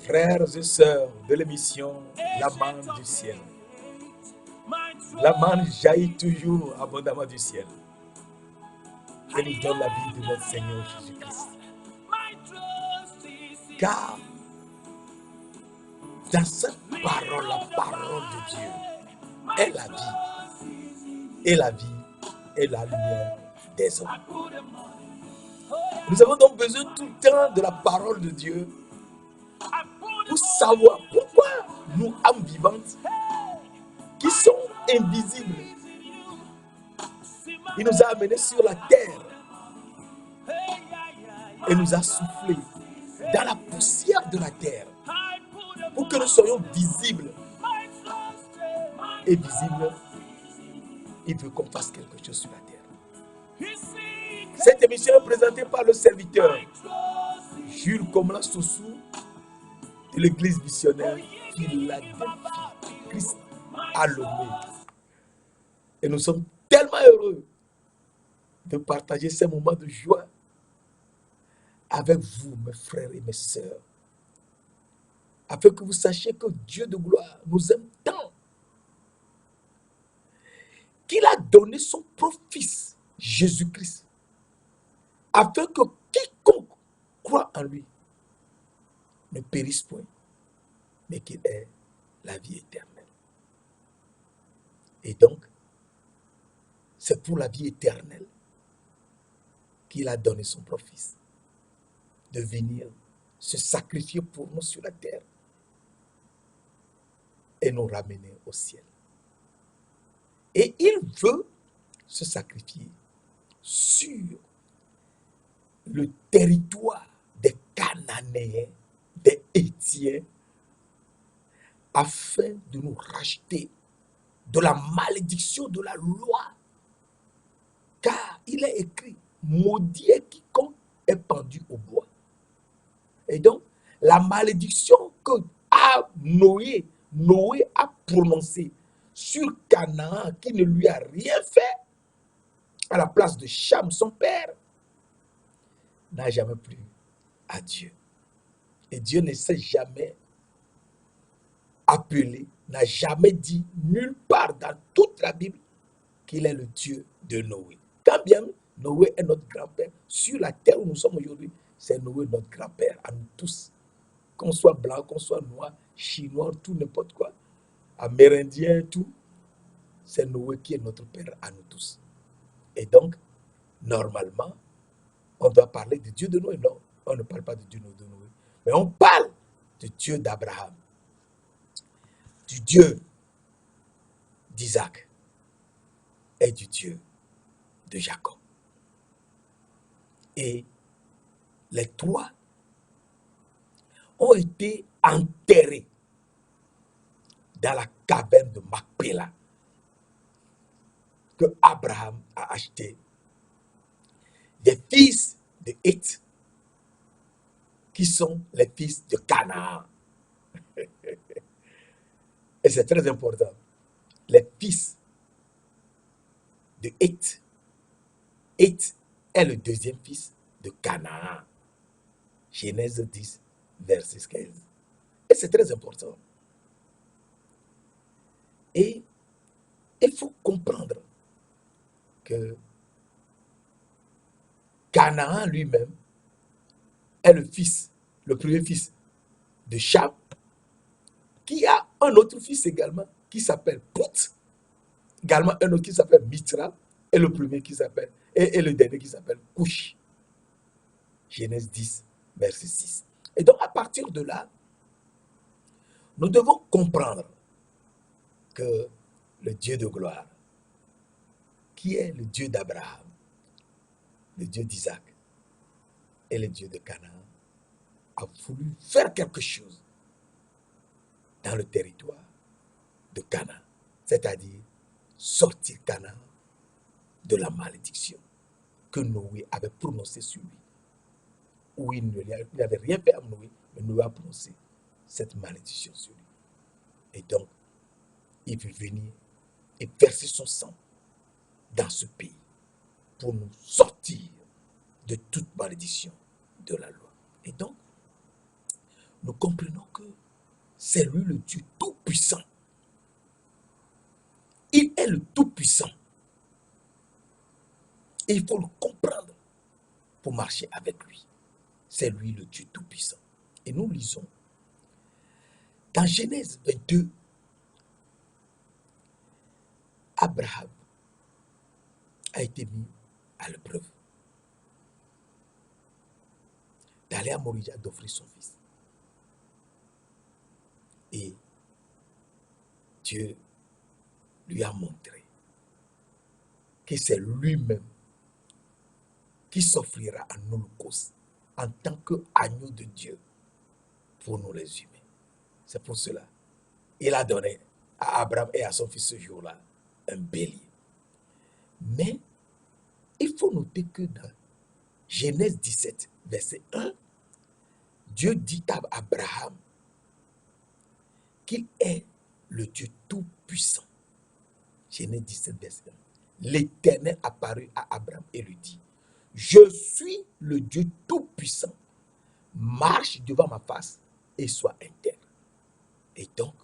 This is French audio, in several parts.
Frères et sœurs de l'émission La manne du ciel. La manne jaillit toujours abondamment du ciel. Et nous donne la vie de notre Seigneur Jésus-Christ. Car dans cette parole, la parole de Dieu est la vie. Et la vie est la lumière des hommes. Nous avons donc besoin tout le temps de la parole de Dieu pour savoir pourquoi nous, âmes vivantes, qui sont invisibles, il nous a amenés sur la terre et nous a soufflé dans la poussière de la terre pour que nous soyons visibles. Et visibles, il veut qu'on fasse quelque chose sur la terre. Cette émission est présentée par le serviteur Jules Komla Soussou de l'église missionnaire Philadelphie Christ à Lomé. Et nous sommes tellement heureux de partager ces moments de joie avec vous, mes frères et mes sœurs, afin que vous sachiez que Dieu de gloire nous aime tant qu'il a donné son propre Fils, Jésus-Christ, afin que quiconque croit en lui ne périsse point, mais qu'il ait la vie éternelle. Et donc, c'est pour la vie éternelle qu'il a donné son propre Fils, de venir se sacrifier pour nous sur la terre et nous ramener au ciel. Et il veut se sacrifier sur le territoire des Cananéens, des Hétiens, afin de nous racheter de la malédiction de la loi. Car il est écrit, maudit est quiconque est pendu au bois. Et donc, la malédiction que Noé a prononcée sur Canaan, qui ne lui a rien fait, à la place de Cham, son père, n'a jamais plu à Dieu. Et Dieu ne s'est jamais appelé, n'a jamais dit nulle part dans toute la Bible qu'il est le Dieu de Noé. Quand bien Noé est notre grand-père, sur la terre où nous sommes aujourd'hui, c'est Noé notre grand-père, à nous tous. Qu'on soit blanc, qu'on soit noir, chinois, tout n'importe quoi, amérindien, tout, c'est Noé qui est notre père à nous tous. Et donc, normalement, on doit parler du Dieu de Noé. Non, on ne parle pas du Dieu de Noé, mais on parle du Dieu d'Abraham, du Dieu d'Isaac et du Dieu de Jacob. Et les trois ont été enterrés dans la caverne de Macpéla que Abraham a acheté des fils de Héth qui sont les fils de Canaan. Et c'est très important. Les fils de Héth. Héth est le deuxième fils de Canaan. Genèse 10, verset 15. Et c'est très important. Et il faut comprendre que Canaan lui-même est le premier fils de Cham, qui a un autre fils également qui s'appelle Put, également un autre qui s'appelle Mitra, et le premier qui s'appelle, et le dernier qui s'appelle Cush. Genèse 10, verset 6. Et donc à partir de là, nous devons comprendre que le Dieu de gloire, qui est le Dieu d'Abraham, le Dieu d'Isaac et le Dieu de Canaan, a voulu faire quelque chose dans le territoire de Canaan, c'est-à-dire sortir Canaan de la malédiction que Noé avait prononcée sur lui. Où il n'avait rien fait à Noé, mais Noé a prononcé cette malédiction sur lui. Et donc, il veut venir et verser son sang dans ce pays pour nous sortir de toute malédiction de la loi. Et donc, nous comprenons que c'est lui le Dieu tout-puissant. Il est le tout-puissant. Et il faut le comprendre pour marcher avec lui. C'est lui le Dieu tout-puissant. Et nous lisons dans Genèse 22, Abraham a été mis à l'épreuve d'aller à Moria d'offrir son fils. Et Dieu lui a montré que c'est lui-même qui s'offrira en holocauste en tant qu'agneau de Dieu pour nous les humains. C'est pour cela il a donné à Abraham et à son fils ce jour-là un bélier. Mais il faut noter que dans Genèse 17, verset 1, Dieu dit à Abraham qu'il est le Dieu tout-puissant. Genèse 17, verset 1. L'Éternel apparut à Abraham et lui dit, je suis le Dieu tout-puissant. Marche devant ma face et sois intègre. Et donc,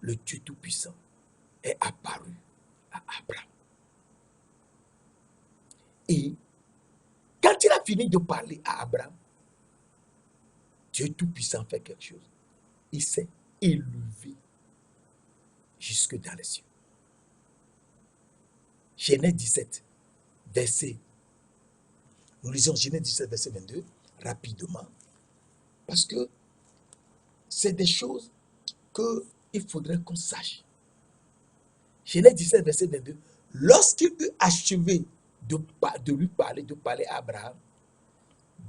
le Dieu tout-puissant est apparu à Abraham. Et quand il a fini de parler à Abraham, Dieu tout-puissant fait quelque chose. Il s'est élevé jusque dans les cieux. Genèse 17, verset. Nous lisons Genèse 17, verset 22, rapidement, parce que c'est des choses qu'il faudrait qu'on sache. Genèse 17, verset 22, lorsqu'il eut achevé de lui parler, de parler à Abraham,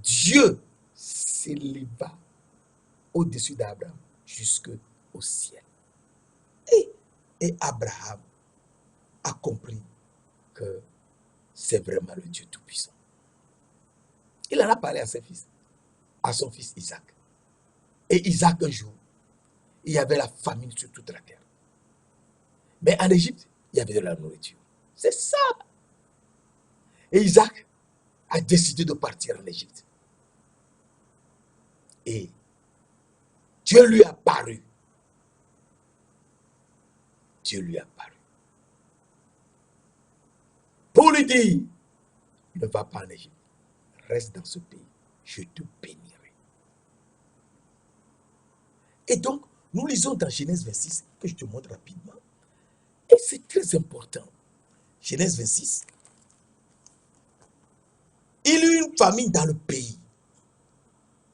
Dieu s'éleva au-dessus d'Abraham jusqu'au ciel. Et Abraham a compris que c'est vraiment le Dieu Tout-Puissant. Il en a parlé à ses fils, à son fils Isaac. Et Isaac, un jour, il y avait la famine sur toute la terre. Mais en Égypte, il y avait de la nourriture. C'est ça. Et Isaac a décidé de partir en Égypte. Et Dieu lui a paru. Dieu lui a paru. Pour lui dire, ne va pas en Égypte. Reste dans ce pays. Je te bénirai. Et donc, nous lisons dans Genèse 26, que je te montre rapidement. Et c'est très important. Genèse 26. Il y eut une famine dans le pays.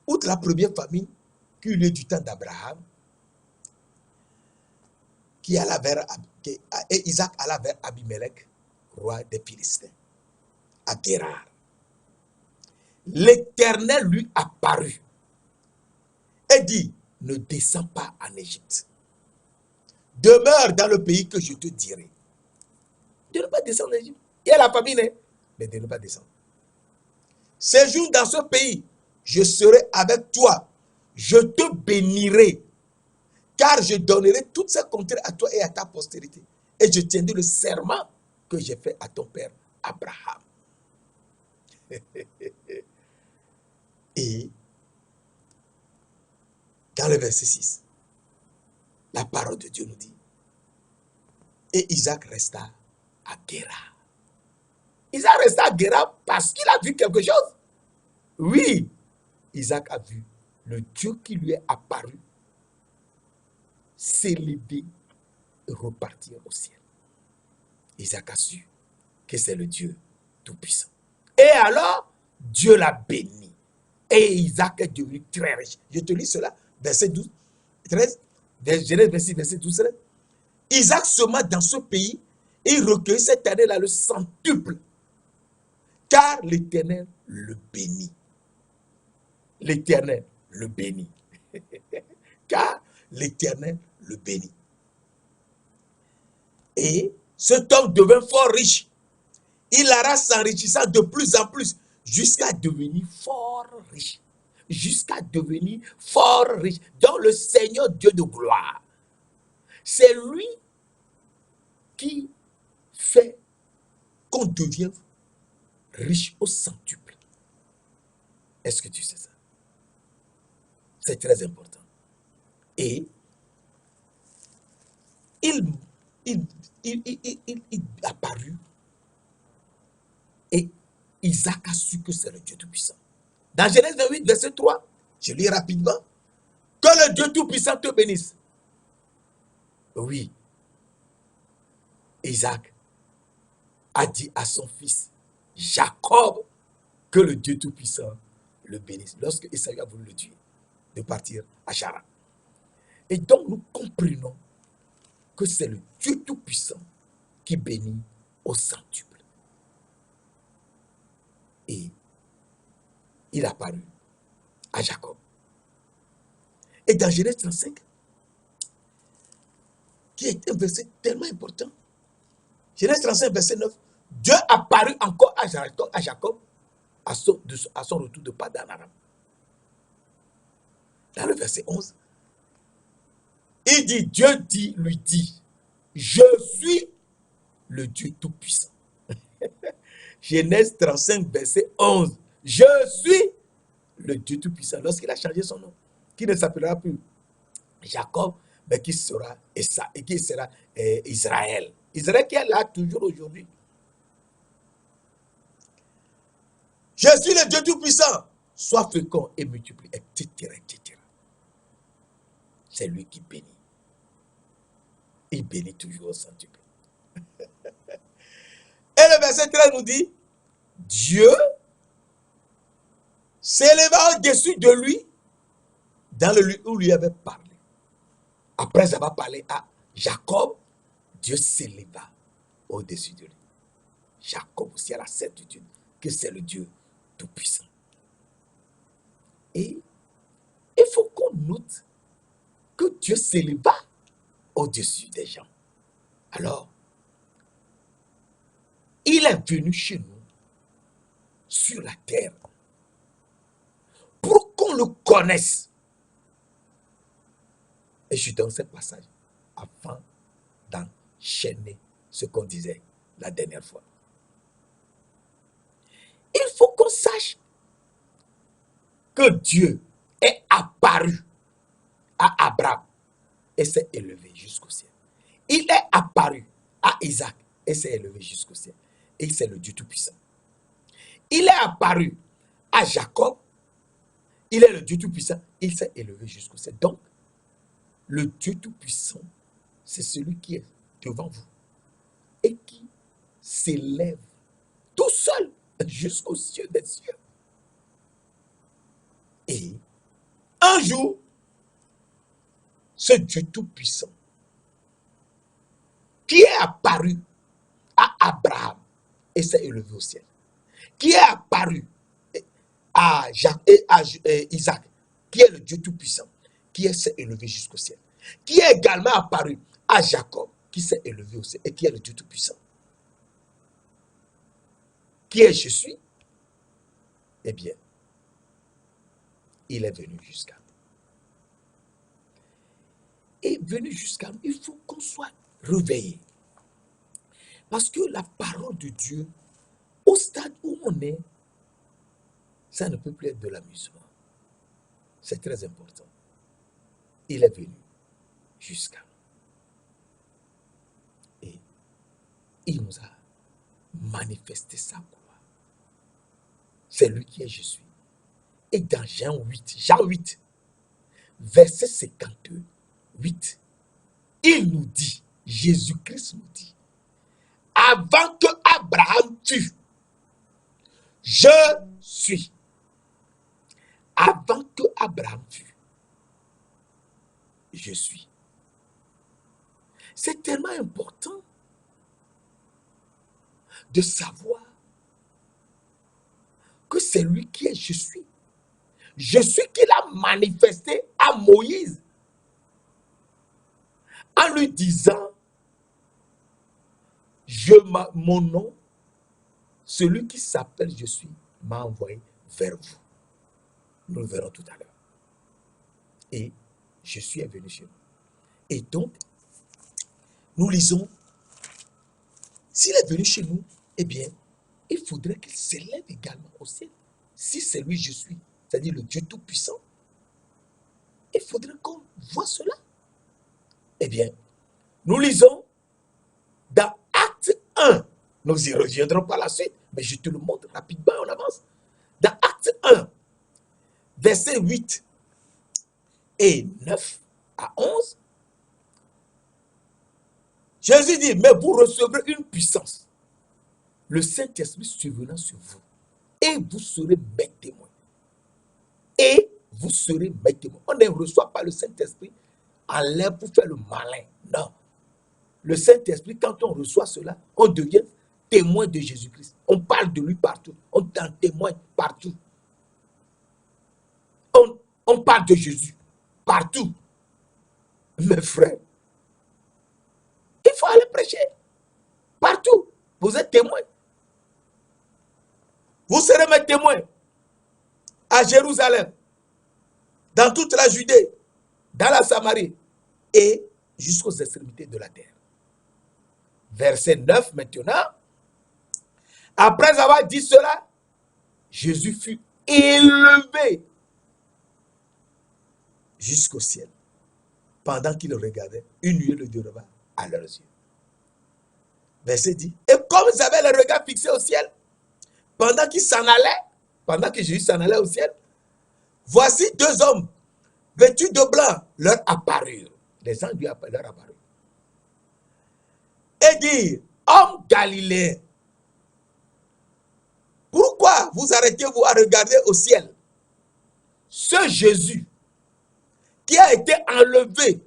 Outre la première famine qui eut lieu du temps d'Abraham, et Isaac alla vers Abimelech, roi des Philistins, à Guérar. L'Éternel lui apparut et dit, ne descends pas en Égypte. Demeure dans le pays que je te dirai. De ne pas descendre en Égypte. Il y a la famine, mais de ne pas descendre. Séjourne dans ce pays, je serai avec toi. Je te bénirai, car je donnerai toutes ces contrées à toi et à ta postérité. Et je tiendrai le serment que j'ai fait à ton père Abraham. Et dans le verset 6, la parole de Dieu nous dit, et Isaac resta à Guérar. Isaac resta à Guérar parce qu'il a vu quelque chose. Oui, Isaac a vu le Dieu qui lui est apparu s'élever et repartir au ciel. Isaac a su que c'est le Dieu Tout-Puissant. Et alors, Dieu l'a béni. Et Isaac est devenu très riche. Je te lis cela, verset 12, 13, Genèse 26, verset 12, 13. Isaac sema dans ce pays et il recueillit cette année-là le centuple, car l'Éternel le bénit. L'Éternel le bénit. Car l'Éternel le bénit. Et cet homme devint fort riche. Il alla s'enrichissant de plus en plus jusqu'à devenir fort riche. Jusqu'à devenir fort riche. Donc le Seigneur Dieu de gloire, c'est lui qui fait qu'on devienne riche au centuple. Est-ce que tu sais ça? C'est très important. Et il, il, il apparut et Isaac a su que c'est le Dieu Tout-Puissant. Dans Genèse 28, verset 3, je lis rapidement, que le Dieu Tout-Puissant te bénisse. Oui, Isaac a dit à son fils Jacob que le Dieu Tout-Puissant le bénisse. Lorsque Esaü a voulu le tuer, de partir à Charan. Et donc nous comprenons que c'est le Dieu Tout-Puissant qui bénit au centuple. Et il apparut à Jacob. Et dans Genèse 35, qui est un verset tellement important, Genèse 35, verset 9, Dieu apparut encore à Jacob à son retour de Padan-Aram. Dans le verset 11, il dit, Dieu lui dit, je suis le Dieu Tout-Puissant. Genèse 35, verset 11, je suis le Dieu Tout-Puissant. Lorsqu'il a changé son nom, qui ne s'appellera plus Jacob, mais qui sera Israël. Israël qui est là toujours aujourd'hui. Je suis le Dieu Tout-Puissant. Sois fécond et multiplie, etc., etc. C'est lui qui bénit. Il bénit toujours au centuple. Et le verset 13 nous dit, Dieu s'éleva au-dessus de lui dans le lieu où lui avait parlé. Après avoir parlé à Jacob, Dieu s'éleva au-dessus de lui. Jacob aussi a la certitude que c'est le Dieu Tout-Puissant. Et il faut qu'on note que Dieu s'éleva au-dessus des gens. Alors, il est venu chez nous, sur la terre, pour qu'on le connaisse. Et je donne ce passage afin d'enchaîner ce qu'on disait la dernière fois. Il faut qu'on sache que Dieu est apparu à Abraham et s'est élevé jusqu'au ciel. Il est apparu à Isaac et s'est élevé jusqu'au ciel. Et c'est le Dieu Tout-Puissant. Il est apparu à Jacob, il est le Dieu Tout-Puissant, il s'est élevé jusqu'au ciel. Donc, le Dieu Tout-Puissant, c'est celui qui est devant vous et qui s'élève tout seul jusqu'aux cieux des cieux. Et un jour, ce Dieu Tout-Puissant qui est apparu à Abraham et s'est élevé au ciel, qui est apparu à Isaac, qui est le Dieu Tout-Puissant, qui s'est élevé jusqu'au ciel, qui est également apparu à Jacob, qui s'est élevé au ciel et qui est le Dieu Tout-Puissant. Qui est je suis? Eh bien, il est venu jusqu'à nous. Et venu jusqu'à nous, il faut qu'on soit réveillé. Parce que la parole de Dieu, au stade où on est, ça ne peut plus être de l'amusement. C'est très important. Il est venu jusqu'à nous. Et il nous a manifesté sa gloire. C'est lui qui est je suis. Et dans Jean 8, verset 52, 8, il nous dit, Jésus-Christ nous dit, avant que Abraham fût, je suis. Avant que Abraham fût, je suis. C'est tellement important de savoir que c'est lui qui est je suis. Je suis qu'il a manifesté à Moïse en lui disant, mon nom, celui qui s'appelle je suis, m'a envoyé vers vous. Nous le verrons tout à l'heure. Et je suis venu chez nous. Et donc, nous lisons, s'il est venu chez nous, eh bien, il faudrait qu'il s'élève également au ciel. Si c'est lui je suis, c'est-à-dire le Dieu Tout-Puissant, Il faudrait qu'on voit cela. Eh bien, nous lisons dans Acte 1. Nous y reviendrons par la suite, mais je te le montre rapidement, on avance. Dans Acte 1, versets 8 et 9 à 11, Jésus dit, mais vous recevrez une puissance, le Saint-Esprit survenant sur vous, et vous serez mes témoins. Et vous serez mes témoins. On ne reçoit pas le Saint-Esprit en l'air pour faire le malin. Non. Le Saint-Esprit, quand on reçoit cela, on devient témoin de Jésus-Christ. On parle de lui partout. On t'en témoigne partout. On parle de Jésus partout. Mes frères, il faut aller prêcher partout. Vous êtes témoins. Vous serez mes témoins à Jérusalem, dans toute la Judée, dans la Samarie et jusqu'aux extrémités de la terre. Verset 9 maintenant. Après avoir dit cela, Jésus fut élevé jusqu'au ciel. Pendant qu'il le regardait, une nuée le déroba à leurs yeux. Verset 10. Et comme ils avaient le regard fixé au ciel, pendant qu'ils s'en allaient, pendant que Jésus s'en allait au ciel, voici deux hommes vêtus de blanc leur apparurent. Les anges lui leur apparurent. Et dirent, hommes galiléens, pourquoi vous arrêtez-vous à regarder au ciel? Ce Jésus qui a été enlevé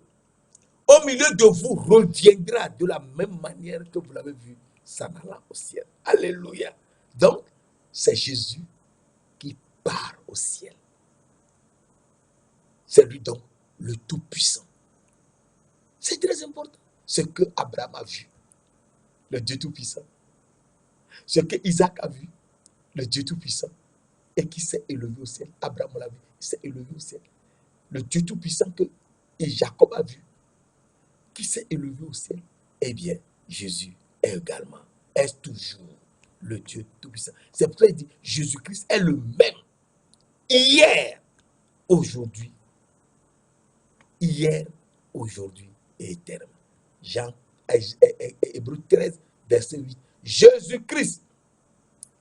au milieu de vous reviendra de la même manière que vous l'avez vu s'en allant au ciel. Alléluia. Donc, c'est Jésus qui part au ciel. C'est lui donc le Tout-Puissant. C'est très important. Ce que Abraham a vu, le Dieu Tout-Puissant. Ce que Isaac a vu, le Dieu Tout-Puissant. Et qui s'est élevé au ciel. Abraham l'a vu, il s'est élevé au ciel. Le Dieu Tout-Puissant que Jacob a vu, qui s'est élevé au ciel. Eh bien, Jésus est toujours le Dieu Tout-Puissant. C'est pour ça qu'il dit, Jésus-Christ est le même. Hier, aujourd'hui, et éternellement. Hébreux 13, verset 8. Jésus-Christ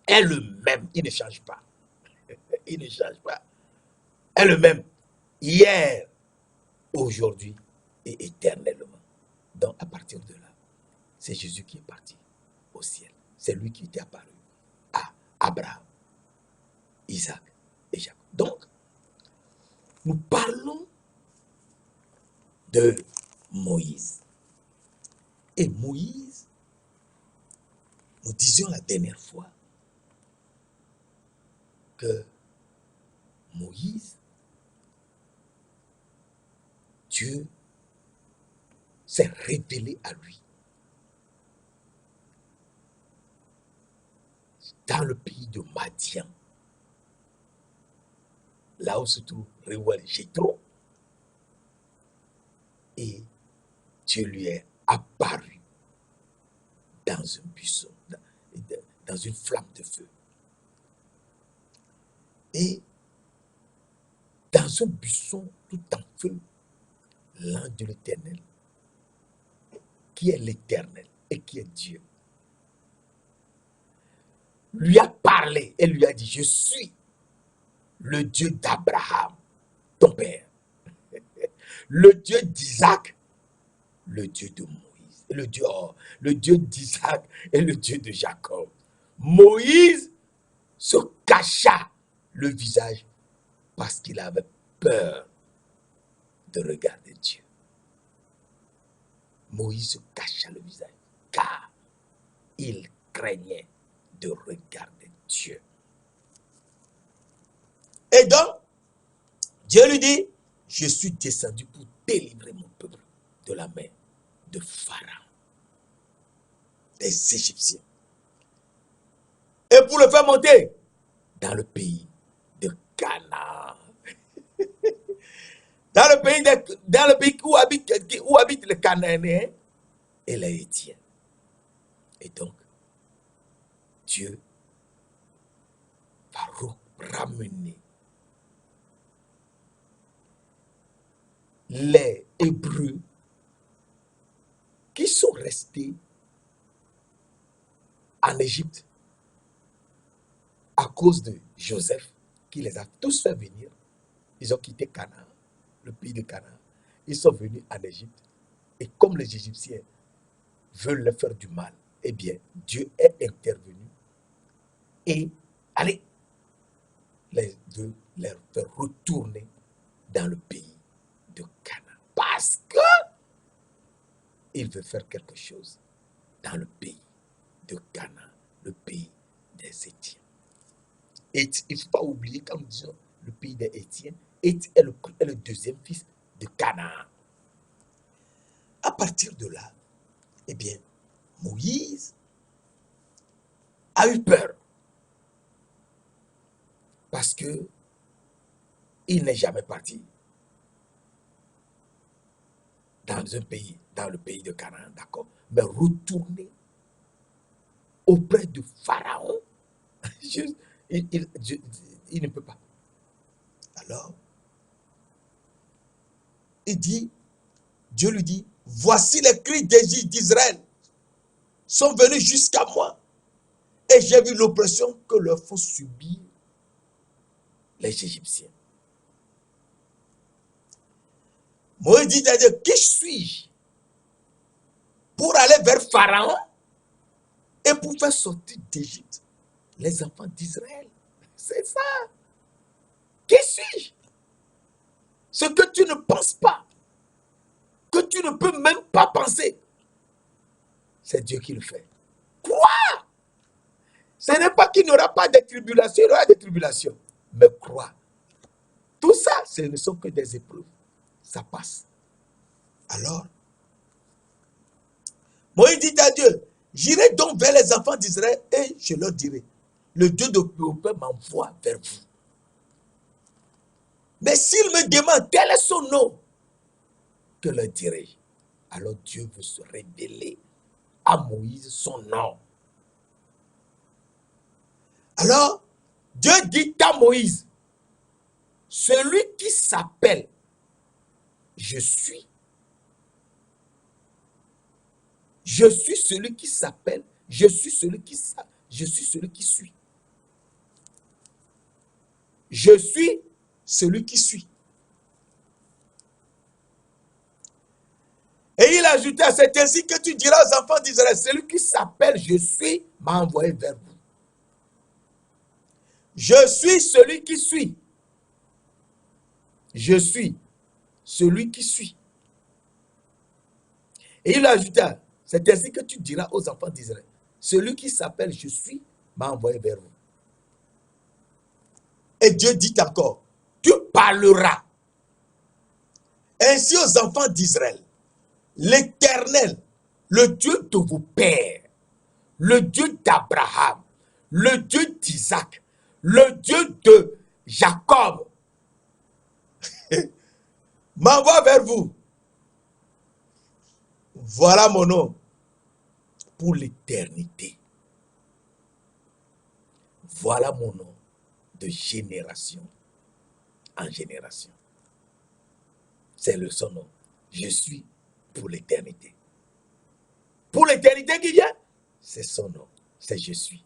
est le même. Il ne change pas. Il ne change pas. Est le même. Hier, aujourd'hui et éternellement. Donc, à partir de là, c'est Jésus qui est parti au ciel. C'est lui qui était apparu à Abraham, Isaac et Jacob. Donc, nous parlons de Moïse. Et Moïse, nous disions la dernière fois que Moïse, Dieu s'est révélé à lui dans le pays de Madian, là où se trouve Réouel Jéthro, et Dieu lui est apparu dans un buisson, dans une flamme de feu. Et dans un buisson tout en feu, l'ange de l'Éternel, qui est l'Éternel et qui est Dieu, lui a parlé et lui a dit, je suis le Dieu d'Abraham, ton père, le Dieu d'Isaac, le Dieu de Moïse, le Dieu d'Isaac et le Dieu de Jacob. Moïse se cacha le visage parce qu'il avait peur de regarder Dieu. Moïse se cacha le visage car il craignait de regarder Dieu. Et donc, Dieu lui dit, je suis descendu pour délivrer mon peuple de la main de Pharaon, des Égyptiens, et pour le faire monter dans le pays de Canaan. Dans le pays où habitent les Cananéens et les Hétiens. Et donc, Dieu va ramener les Hébreux qui sont restés en Égypte à cause de Joseph, qui les a tous fait venir. Ils ont quitté Canaan, le pays de Canaan. Ils sont venus en Égypte. Et comme les Égyptiens veulent leur faire du mal, eh bien, Dieu est intervenu et allez, les veut les faire retourner dans le pays de Canaan. Parce que il veut faire quelque chose dans le pays de Canaan, le pays des Étiens. Et il ne faut pas oublier, quand nous disons le pays des Étiens, Éth est le deuxième fils de Canaan. À partir de là, eh bien, Moïse a eu peur. Parce que il n'est jamais parti dans le pays de Canaan, d'accord? Mais retourner auprès de Pharaon, il, il ne peut pas. Alors, Dieu lui dit, voici les cris d'Israël sont venus jusqu'à moi. Et j'ai vu l'oppression que leur font subir les Égyptiens. Moïse dit à Dieu, qui suis-je pour aller vers Pharaon et pour faire sortir d'Égypte les enfants d'Israël? C'est ça. Qui suis-je? Ce que tu ne penses pas, que tu ne peux même pas penser, c'est Dieu qui le fait. Quoi? Ce n'est pas qu'il n'y aura pas de tribulation, il y aura des tribulations. Mais crois. Tout ça, ce ne sont que des épreuves. Ça passe. Alors, Moïse dit à Dieu, j'irai donc vers les enfants d'Israël et je leur dirai, le Dieu de vos pères m'envoie vers vous. Mais s'il me demande quel est son nom, que leur dirai-je? Alors Dieu veut se révéler à Moïse son nom. Alors, Dieu dit à Moïse, celui qui s'appelle je suis celui qui s'appelle, je suis celui qui suis. Je suis celui qui suis. Et il ajouta, c'est ainsi que tu diras aux enfants d'Israël, celui qui s'appelle je suis m'a envoyé vers vous. Je suis celui qui suis. Je suis celui qui suis. Et il ajouta, c'est ainsi que tu diras aux enfants d'Israël, celui qui s'appelle je suis m'a envoyé vers vous. Et Dieu dit encore, tu parleras ainsi aux enfants d'Israël, l'Éternel, le Dieu de vos pères, le Dieu d'Abraham, le Dieu d'Isaac, le Dieu de Jacob, m'envoie vers vous. Voilà mon nom pour l'éternité. Voilà mon nom de génération en génération. C'est le son nom. Je suis pour l'éternité. Pour l'éternité qui vient, c'est son nom. C'est je suis.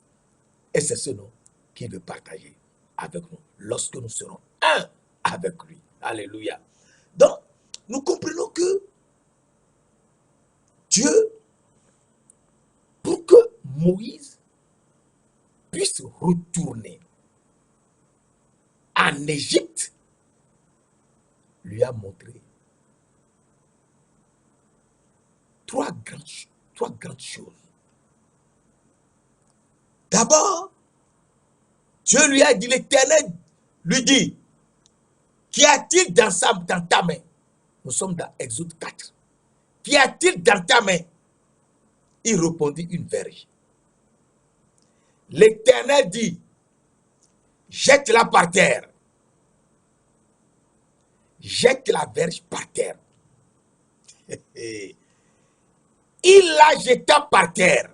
Et c'est ce nom qu'il veut partager avec nous lorsque nous serons un avec lui. Alléluia. Donc, nous comprenons que Dieu, pour que Moïse puisse retourner en Égypte, lui a montré trois grandes choses. D'abord, Dieu lui a dit, l'Éternel lui dit, qu'y a-t-il dans ta main? Nous sommes dans Exode 4. Qu'y a-t-il dans ta main? Il répondit, une verge. L'Éternel dit, jette-la par terre. Jette la verge par terre. Il la jeta par terre.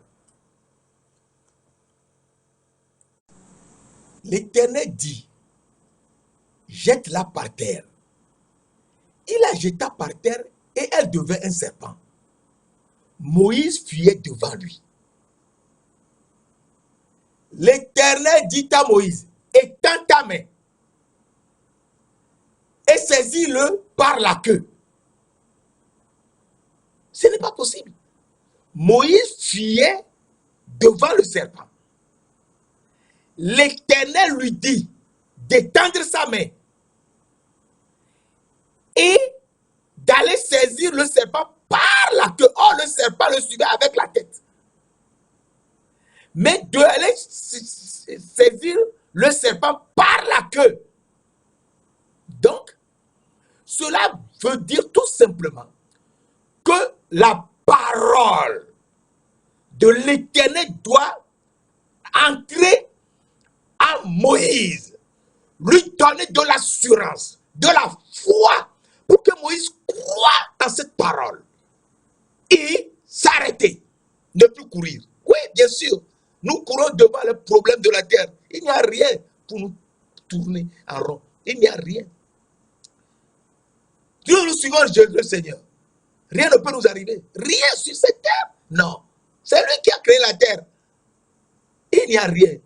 L'Éternel dit, jette-la par terre. il la jeta par terre et elle devint un serpent. Moïse fuyait devant lui. L'Éternel dit à Moïse, étends ta main et saisis-le par la queue. Ce n'est pas possible. Moïse fuyait devant le serpent. L'Éternel lui dit d'étendre sa main et d'aller saisir le serpent par la queue. Or, le serpent le suivait avec la tête. Mais d'aller saisir le serpent par la queue. Donc, cela veut dire tout simplement que la parole de l'Éternel doit entrer à Moïse, lui donner de l'assurance, de la foi, pour que Moïse croie en cette parole et s'arrêter, ne plus courir. Oui, bien sûr, nous courons devant le problème de la terre. Il n'y a rien pour nous tourner en rond. Il n'y a rien. Si nous suivons Jésus le Seigneur, rien ne peut nous arriver. Rien sur cette terre. Non. C'est lui qui a créé la terre. Il n'y a rien.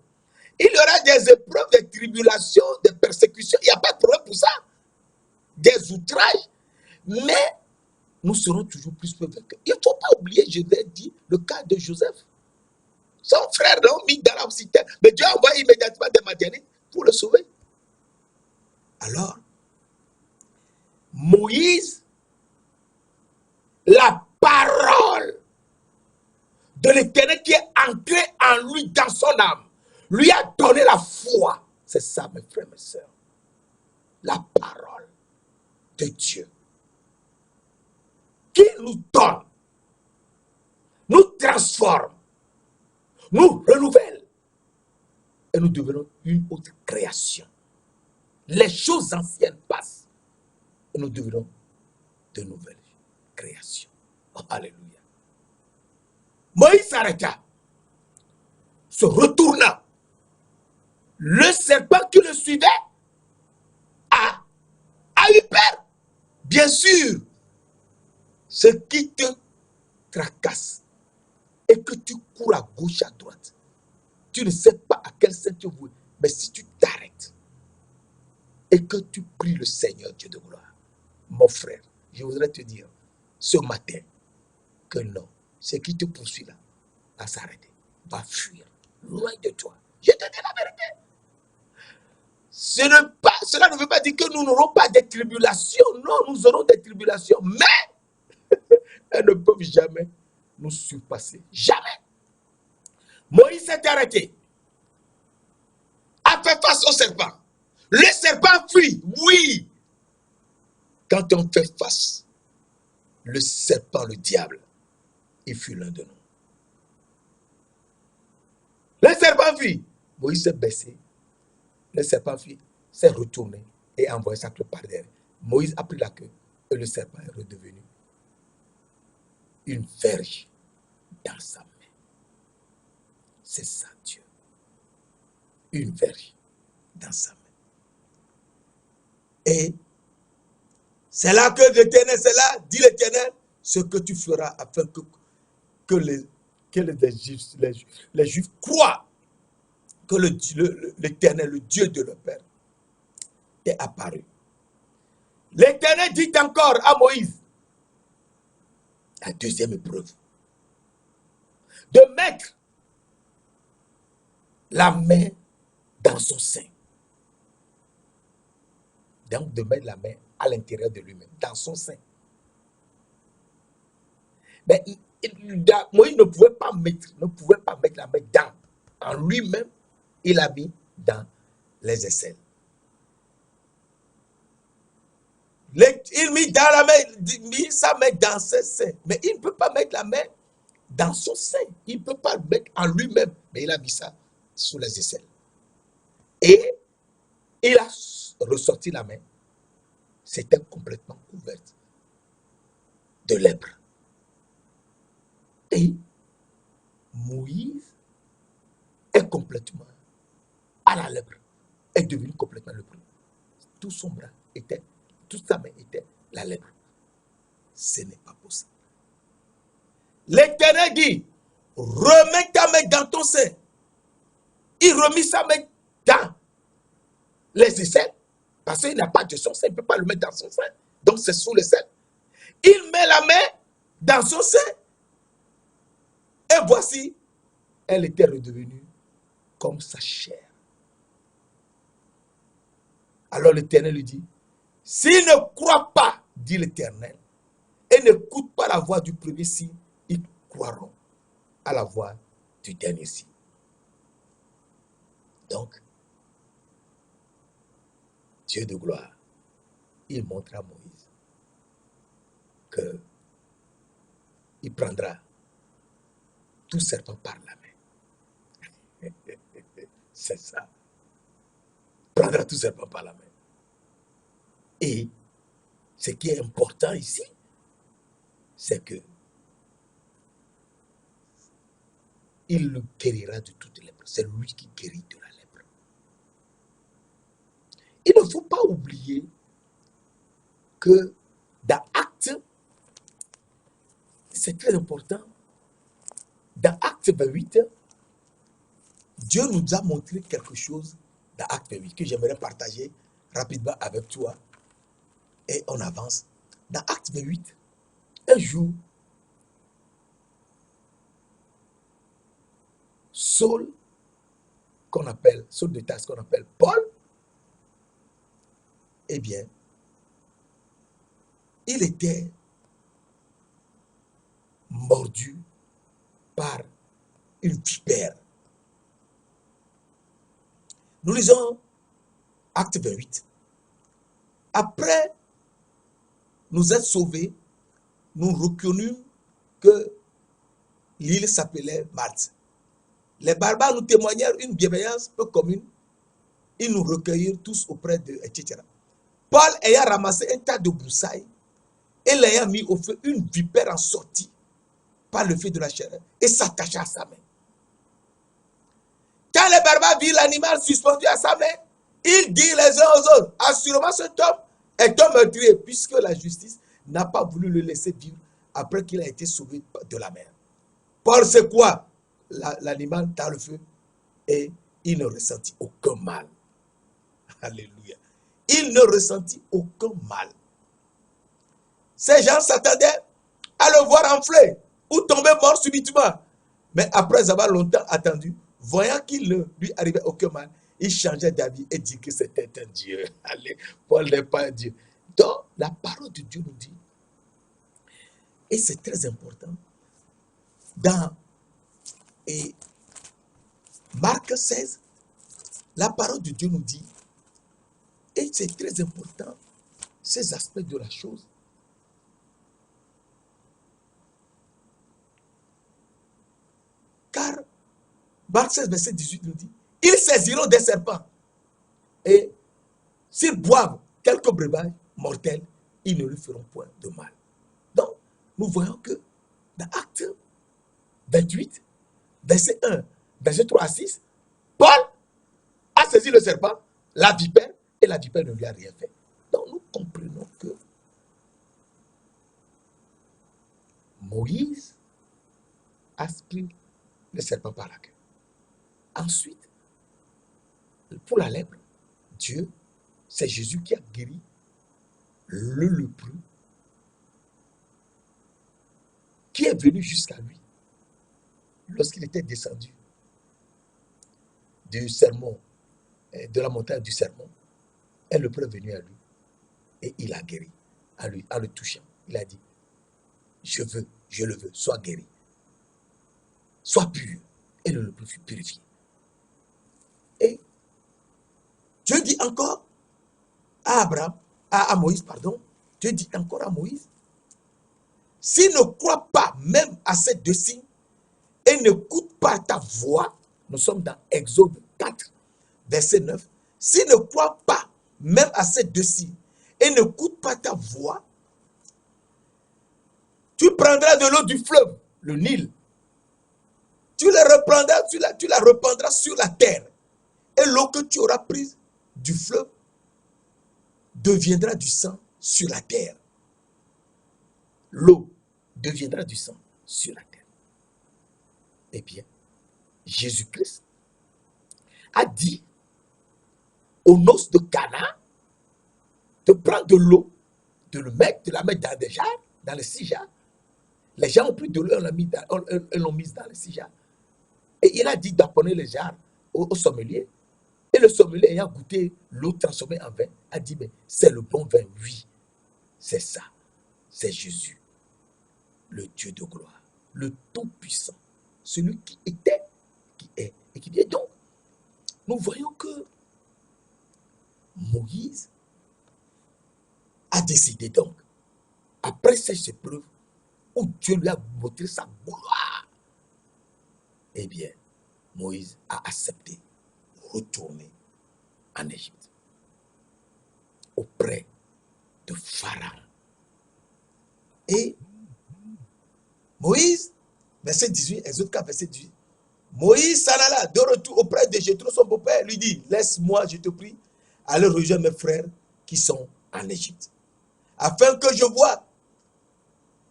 Il y aura des épreuves, des tribulations, des persécutions. Il n'y a pas de problème pour ça. Des outrages. Mais nous serons toujours plus vainqueurs. Il ne faut pas oublier, je l'ai dit, le cas de Joseph. Son frère l'a mis dans la citerne. Mais Dieu a envoyé immédiatement des Madianites pour le sauver. Alors, Moïse, la parole de l'Éternel qui est entrée en lui, dans son âme, lui a donné la foi. C'est ça, mes frères, mes sœurs. La parole de Dieu qui nous donne, nous transforme, nous renouvelle et nous devenons une autre création. Les choses anciennes passent et nous devenons de nouvelles créations. Oh, alléluia. Moïse s'arrêta, se retourna. Le serpent qui le suivait a eu peur. Bien sûr, ce qui te tracasse et que tu cours à gauche, à droite, tu ne sais pas à quel sens tu veux, mais si tu t'arrêtes et que tu pries le Seigneur Dieu de gloire, mon frère, je voudrais te dire ce matin que non, ce qui te poursuit là, va s'arrêter, va fuir loin de toi. Je te dis la vérité. Cela ne veut pas dire que nous n'aurons pas de tribulations. Non, nous aurons des tribulations, mais elles ne peuvent jamais nous surpasser. Jamais. Moïse s'est arrêté, a fait face au serpent. Le serpent fuit, oui. Quand on fait face, le serpent, le diable, il fuit l'un de nous. Le serpent fuit. Moïse s'est baissé. Le serpent fuit, s'est retourné et a envoyé sa queue par derrière. Moïse a pris la queue et le serpent est redevenu une verge dans sa main. C'est ça, Dieu. Une verge dans sa main. Et c'est là que l'Éternel, c'est là, dit l'Éternel, ce que tu feras afin que les Juifs croient que l'Éternel, le Dieu de leur père, est apparu. L'Éternel dit encore à Moïse, la deuxième épreuve, de mettre la main dans son sein. Donc de mettre la main à l'intérieur de lui-même, dans son sein. Mais Moïse ne pouvait pas mettre la main dans. En lui-même, il a mis dans les aisselles. Il mit sa main dans ses seins. Mais il ne peut pas mettre la main dans son sein. Il ne peut pas le mettre en lui-même. Mais il a mis ça sous les aisselles. Et il a ressorti la main. C'était complètement couverte de lèpre. Et Moïse est complètement à la lèpre. Est devenu complètement lépreux. Tout son bras était, toute sa main était la lèpre. Ce n'est pas possible. L'Éternel dit, remets ta main dans ton sein. Il remit sa main dans les aisselles, parce qu'il n'a pas de son sein, il ne peut pas le mettre dans son sein. Donc c'est sous les selles. Il met la main dans son sein, et voici, elle était redevenue comme sa chair. Alors l'Éternel lui dit, s'il ne croit pas, dit l'Éternel, et n'écoute pas la voix du premier signe, ils croiront à la voix du dernier signe. Donc, Dieu de gloire, il montre à Moïse que il prendra tout serpent par la main. C'est ça. Prendra tout serpent par la main. Et ce qui est important ici, c'est que il le guérira de toute lèpre. C'est lui qui guérit de la lèpre. Il ne faut pas oublier que dans Acte, c'est très important, dans Acte 28, Dieu nous a montré quelque chose dans Acte 28 que j'aimerais partager rapidement avec toi. Et on avance. Dans Acte 28, un jour, Saul de Tarse, qu'on appelle Paul, eh bien, il était mordu par une vipère. Nous lisons Acte 28. Après nous être sauvés, nous reconnûmes que l'île s'appelait Malte. Les barbares nous témoignèrent une bienveillance peu commune. Ils nous recueillirent tous auprès d'eux, etc. Paul ayant ramassé un tas de broussailles et l'ayant mis au feu, une vipère en sortit par le feu de la chair et s'attacha à sa main. Quand les barbares virent l'animal suspendu à sa main, ils dirent les uns aux autres, assurément cet homme est un meurtrier, puisque la justice n'a pas voulu le laisser vivre après qu'il a été sauvé de la mer. Paul secoua l'animal dans le feu et il ne ressentit aucun mal. Alléluia. Il ne ressentit aucun mal. Ces gens s'attendaient à le voir enfler ou tomber mort subitement. Mais après avoir longtemps attendu, voyant qu'il ne lui arrivait aucun mal, il changeait d'avis et dit que c'était un Dieu. Allez, Paul n'est pas un Dieu. Donc, la parole de Dieu nous dit, et c'est très important, dans Marc 16, la parole de Dieu nous dit, et c'est très important, ces aspects de la chose. Car Marc 16, verset 18 nous dit, ils saisiront des serpents et s'ils boivent quelques breuvages mortels, ils ne lui feront point de mal. Donc, nous voyons que dans Acte 28, verset 1, verset 3 à 6, Paul a saisi le serpent, la vipère, et la vipère ne lui a rien fait. Donc, nous comprenons que Moïse a pris le serpent par la queue. Ensuite, pour la lèpre, Dieu, c'est Jésus qui a guéri le lépreux qui est venu jusqu'à lui lorsqu'il était descendu du sermon, de la montagne du sermon. Un lépreux est venu à lui et il a guéri en le touchant. Il a dit, je le veux, sois guéri, sois pur. Et le lépreux fut purifié. Et Dieu dit encore à Moïse, Dieu dit encore à Moïse, s'il ne croit pas même à ces deux signes et n'écoute pas ta voix, nous sommes dans Exode 4, verset 9, s'il ne croit pas même à ces deux signes et n'écoute pas ta voix, tu prendras de l'eau du fleuve, le Nil, tu la répandras sur la terre, et l'eau que tu auras prise du fleuve deviendra du sang sur la terre. l'eau deviendra du sang sur la terre. Eh bien, Jésus-Christ a dit aux noces de Cana de prendre de l'eau, de la mettre dans des jarres, dans les 6 jarres. Les gens ont pris de l'eau, et l'ont mise dans les 6 jarres. Et il a dit d'apporter les jarres au sommelier. Et le sommelier ayant goûté l'eau transformée en vin, a dit, mais c'est le bon vin, oui, c'est ça, c'est Jésus, le Dieu de gloire, le Tout-Puissant, celui qui était, qui est et qui vient. Donc, nous voyons que Moïse a décidé donc, après cette épreuve, où Dieu lui a montré sa gloire, eh bien, Moïse a accepté de retourner en Égypte, auprès de Pharaon. Et Moïse, verset 18, Exode 4, verset 18, Moïse s'en alla de retour auprès de Jéthro, son beau-père, lui dit, laisse-moi, je te prie, aller rejoindre mes frères qui sont en Égypte, afin que je voie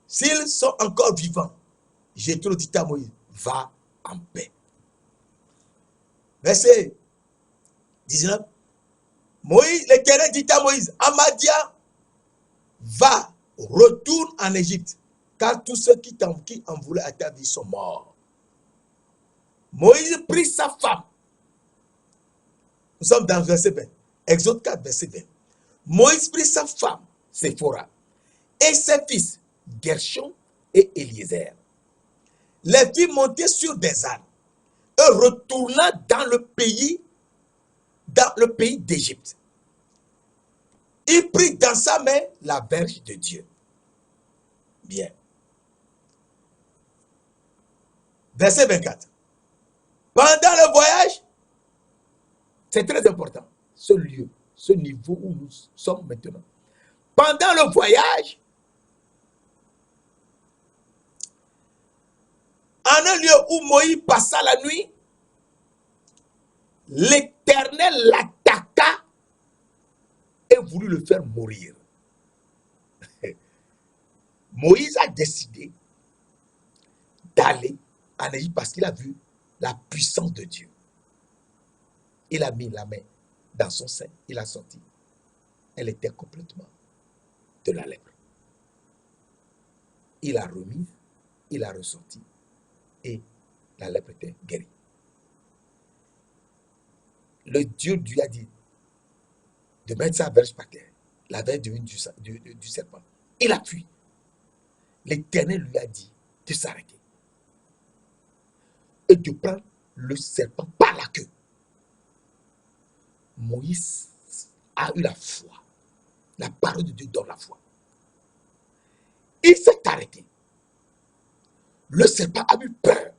s'ils sont encore vivants. Jéthro dit à Moïse, va en paix. Verset 19, Moïse, l'Éternel dit à Moïse, Amadia, va, retourne en Égypte, car tous ceux qui en voulaient à ta vie sont morts. Moïse prit sa femme. Nous sommes dans verset 20. Exode 4, verset 20. Moïse prit sa femme, Séphora, et ses fils, Gershon et Eliezer. Les fit monter sur des ânes et retourna dans le pays d'Égypte. Il prit dans sa main la verge de Dieu. Bien. Verset 24. Pendant le voyage, c'est très important, ce lieu, ce niveau où nous sommes maintenant. Pendant le voyage, en un lieu où Moïse passa la nuit, l'Éternel l'attaqua et voulut le faire mourir. Moïse a décidé d'aller en Égypte parce qu'il a vu la puissance de Dieu. Il a mis la main dans son sein, il a senti. Elle était complètement de la lèpre. Il a remis, il a ressorti et la lèpre était guérie. Le Dieu lui a dit de mettre sa verge par terre. La verge devient du serpent. Il a fui. L'Éternel lui a dit de s'arrêter et de prendre le serpent par la queue. Moïse a eu la foi. La parole de Dieu donne la foi. Il s'est arrêté. Le serpent a eu peur.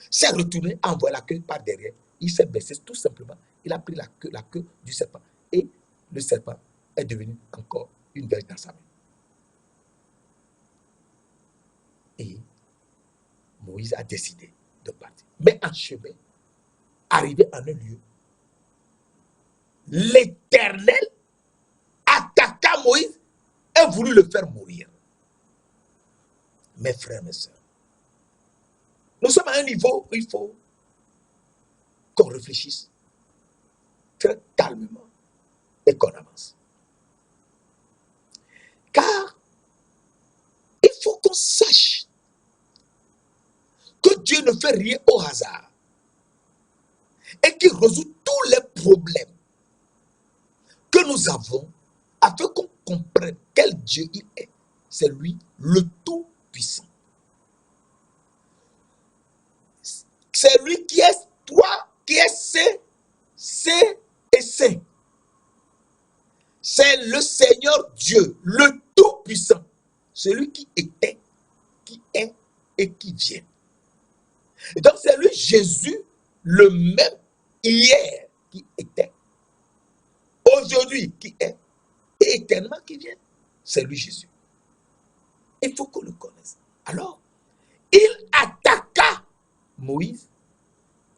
S'est retourné, a envoyé la queue par derrière. Il s'est baissé tout simplement. Il a pris la queue du serpent. Et le serpent est devenu encore une verge dans sa main. Et Moïse a décidé de partir. Mais en chemin, arrivé en un lieu, l'Éternel attaqua Moïse et voulut le faire mourir. Mes frères, mes sœurs, nous sommes à un niveau où il faut qu'on réfléchisse très calmement et qu'on avance. Car il faut qu'on sache que Dieu ne fait rien au hasard et qu'il résout tous les problèmes que nous avons afin qu'on comprenne quel Dieu il est. C'est lui le Tout-Puissant. C'est lui qui est toi, qui est c'est et c'est. C'est le Seigneur Dieu, le Tout-Puissant. Celui qui était, qui est et qui vient. Et donc c'est lui Jésus, le même hier qui était, aujourd'hui qui est, et éternellement qui vient. C'est lui Jésus. Il faut qu'on le connaisse. Alors, il attaqua Moïse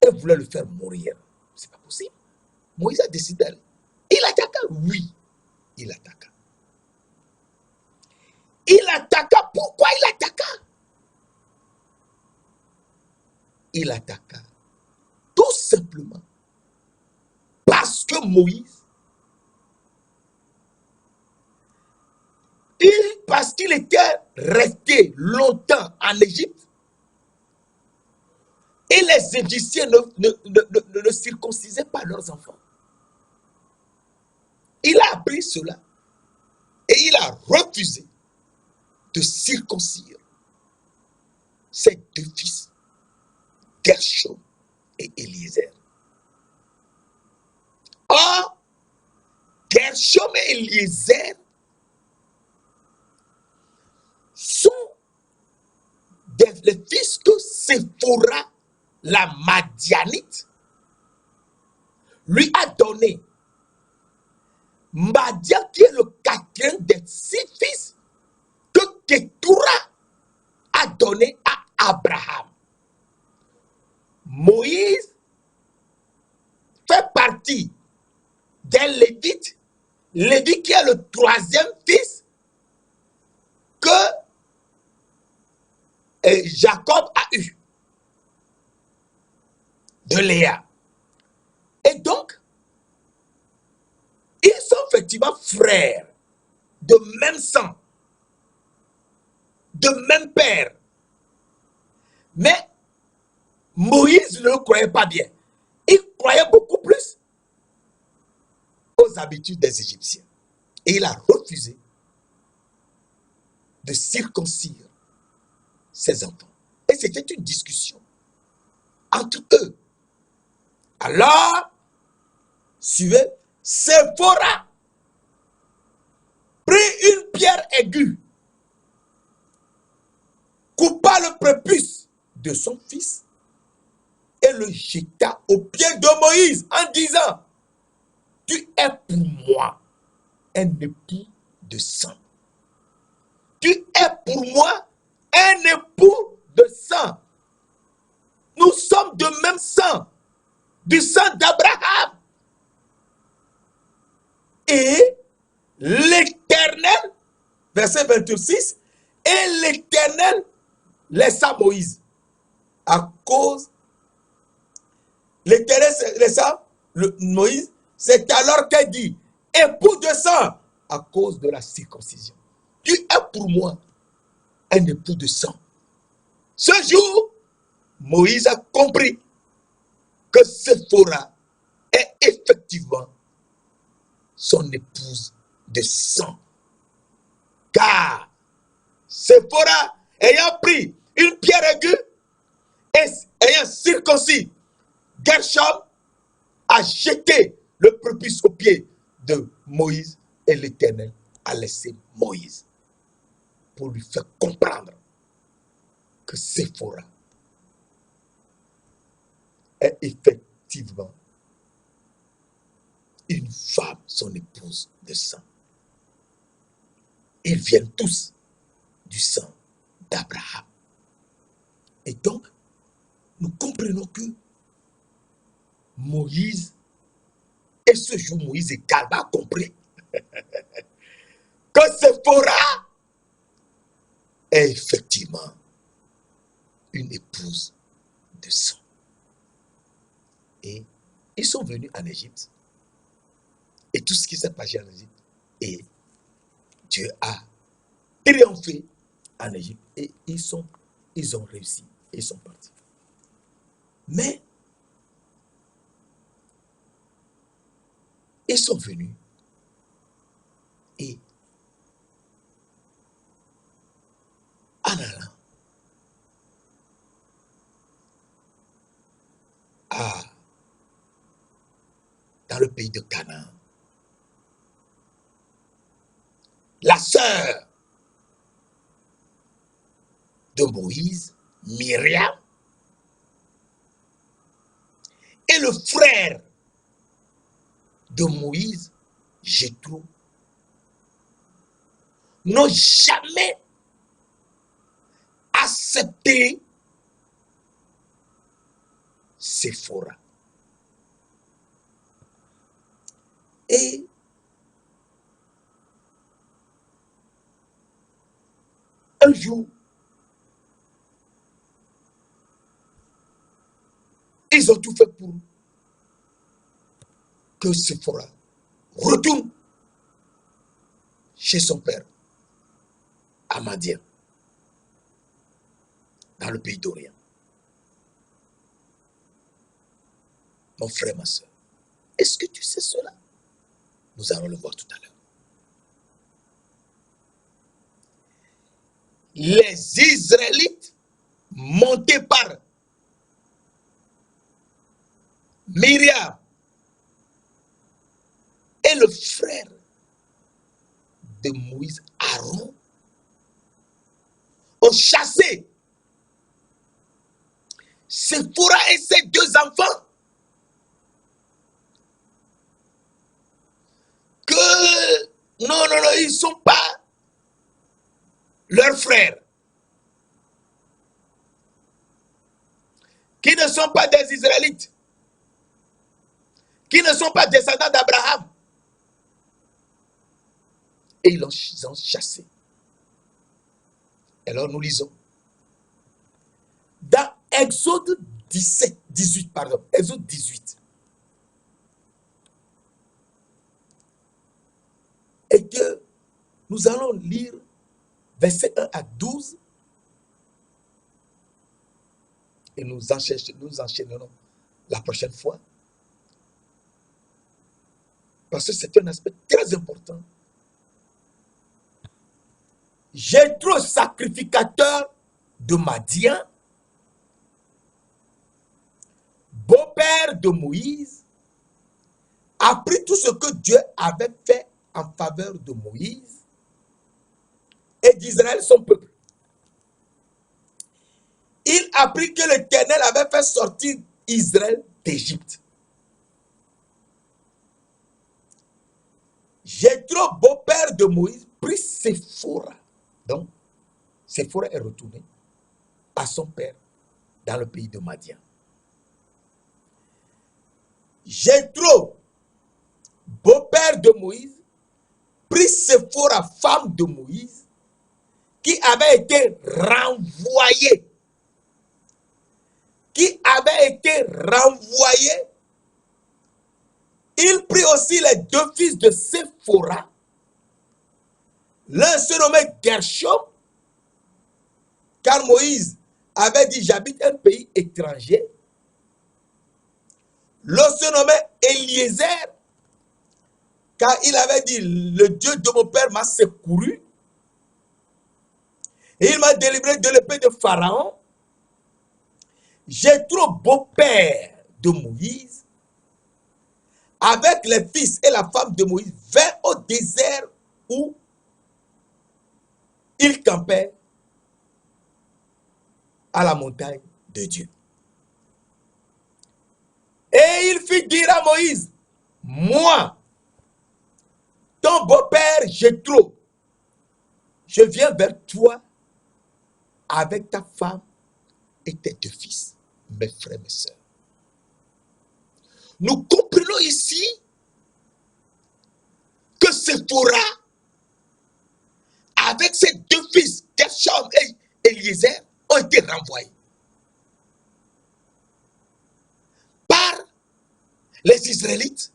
et voulait le faire mourir. C'est pas possible. Moïse a décidé d'aller. Il attaqua, oui, il attaqua. Il attaqua. Pourquoi il attaqua. Tout simplement parce que Moïse, parce qu'il était resté longtemps en Égypte, et les Égyptiens ne circoncisaient pas leurs enfants. Il a appris cela et il a refusé de circoncire ses deux fils, Gershom et Eliezer. Or, Gershom et Eliezer sont les fils que Séphora, la Madianite, lui a donné. Madian qui est le quatrième des 6 fils que Ketura a donné à Abraham. Moïse fait partie des Lévites, Lévi qui est le 3e fils que Jacob a eu de Léa. Et donc, ils sont effectivement frères de même sang, de même père. Mais Moïse ne le croyait pas bien. Il croyait beaucoup plus aux habitudes des Égyptiens. Et il a refusé de circoncire ses enfants. Et c'était une discussion entre eux. Alors, suivez, Séphora prit une pierre aiguë, coupa le prépuce de son fils et le jeta aux pieds de Moïse en disant: tu es pour moi un époux de sang. Tu es pour moi un époux de sang. Nous sommes de même sang, du sang d'Abraham. Et l'Éternel, verset 26, et l'Éternel laissa Moïse à cause, l'Éternel laissa Moïse, c'est alors qu'elle dit: époux de sang, à cause de la circoncision. Tu es pour moi un époux de sang. Ce jour, Moïse a compris que Séphora est effectivement son épouse de sang. Car Séphora, ayant pris une pierre aiguë et ayant circoncis Gershom, a jeté le prépuce aux pieds de Moïse, et l'Éternel a laissé Moïse pour lui faire comprendre que Séphora est effectivement une femme, son épouse de sang. Ils viennent tous du sang d'Abraham. Et donc, nous comprenons que Moïse, et ce jour Moïse et Caleb a compris que Séphora est effectivement une épouse de sang. Et ils sont venus en Égypte. Et tout ce qui s'est passé en Égypte, et Dieu a triomphé en Égypte. Et ils ont réussi. Et ils sont partis. Mais ils sont venus. Et en allant dans le pays de Canaan, la sœur de Moïse, Myriam, et le frère de Moïse, Jéthro, n'ont jamais accepté Séphora. Et un jour, Ils ont tout fait pour que Séphora retourne chez son père, à Madian, dans le pays d'Orient. Mon frère, ma soeur, est-ce que tu sais cela? Nous allons le voir tout à l'heure. Les Israélites, montés par Myriam et le frère de Moïse, Aaron, ont chassé Séphora et ses deux enfants que non, ils ne sont pas leurs frères, qui ne sont pas des Israélites, qui ne sont pas descendants d'Abraham. Et ils ont chassé. Alors nous lisons dans Exode 18, Exode 18. Et que nous allons lire versets 1 à 12 et nous enchaînerons la prochaine fois. Parce que c'est un aspect très important. Jéthro, sacrificateur de Madian, beau-père de Moïse, a pris tout ce que Dieu avait fait en faveur de Moïse et d'Israël, son peuple. Il apprit que l'Éternel avait fait sortir Israël d'Égypte. Jéthro, beau-père de Moïse, prit Séphora. Donc, Séphora est retourné à son père dans le pays de Madian. Jéthro, beau-père de Moïse, prit Séphora, femme de Moïse, qui avait été renvoyée. Il prit aussi les deux fils de Séphora. L'un se nommait Gershom, car Moïse avait dit: j'habite un pays étranger. L'autre se nommait Eliezer, car il avait dit: le Dieu de mon père m'a secouru et il m'a délivré de l'épée de Pharaon. Jéthro, beau-père de Moïse, avec les fils et la femme de Moïse, vint au désert où il campait à la montagne de Dieu. Et il fit dire à Moïse: moi, ton beau-père Jéthro, je viens vers toi avec ta femme et tes deux fils, mes frères, mes sœurs. Nous comprenons ici que Séphora, avec ses deux fils, Gershom et Eliezer, ont été renvoyés par les Israélites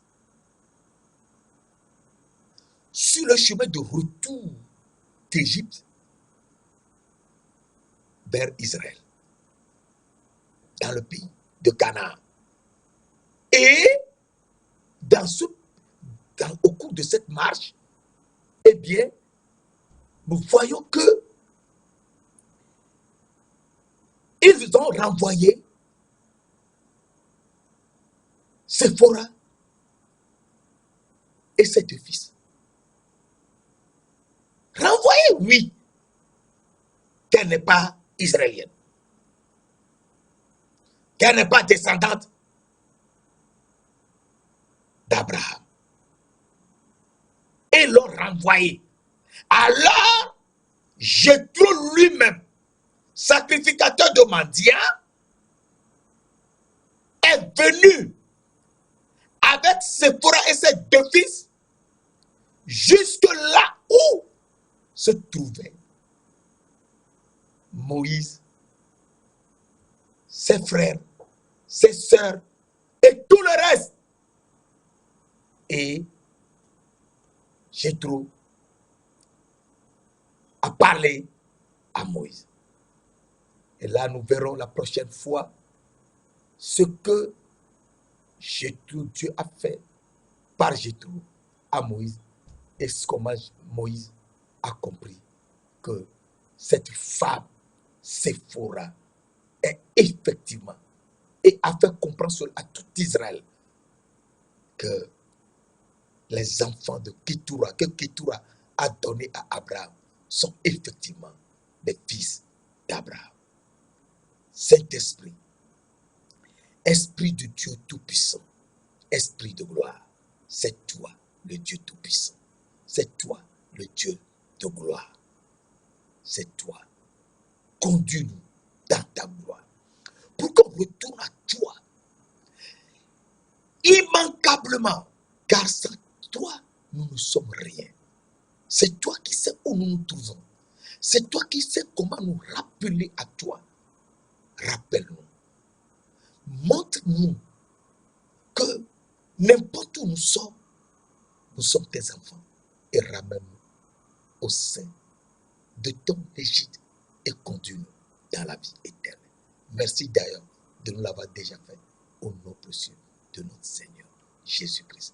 sur le chemin de retour d'Égypte vers Israël, dans le pays de Canaan. Et au cours de cette marche, eh bien, nous voyons que ils ont renvoyé Séphora et ses deux fils. Renvoyé, oui, qu'elle n'est pas israélienne, qu'elle n'est pas descendante d'Abraham. Et l'ont renvoyé. Alors, Jéthro lui-même, sacrificateur de Madian, est venu avec Séphora et ses deux fils jusque là où se trouvait Moïse, ses frères, ses sœurs et tout le reste. Et Jéthro a parlé à Moïse. Et là, nous verrons la prochaine fois ce que Jéthro, Dieu a fait par Jéthro à Moïse et comment Moïse a compris que cette femme, Séphora, est effectivement, et a fait comprendre à tout Israël que les enfants de Ketura, que Ketura a donné à Abraham, sont effectivement des fils d'Abraham. Saint-Esprit, Esprit de Dieu Tout-Puissant, Esprit de gloire, c'est toi le Dieu Tout-Puissant, c'est toi le Dieu de gloire, c'est toi. Conduis-nous dans ta gloire, pour qu'on retourne à toi immanquablement, car sans toi, nous ne sommes rien. C'est toi qui sais où nous nous trouvons. C'est toi qui sais comment nous rappeler à toi. Rappelle-nous. Montre-nous que n'importe où nous sommes tes enfants. Et ramène-nous au sein de ton égide et conduis-nous dans la vie éternelle. Merci d'ailleurs de nous l'avoir déjà fait au nom précieux de notre Seigneur Jésus-Christ.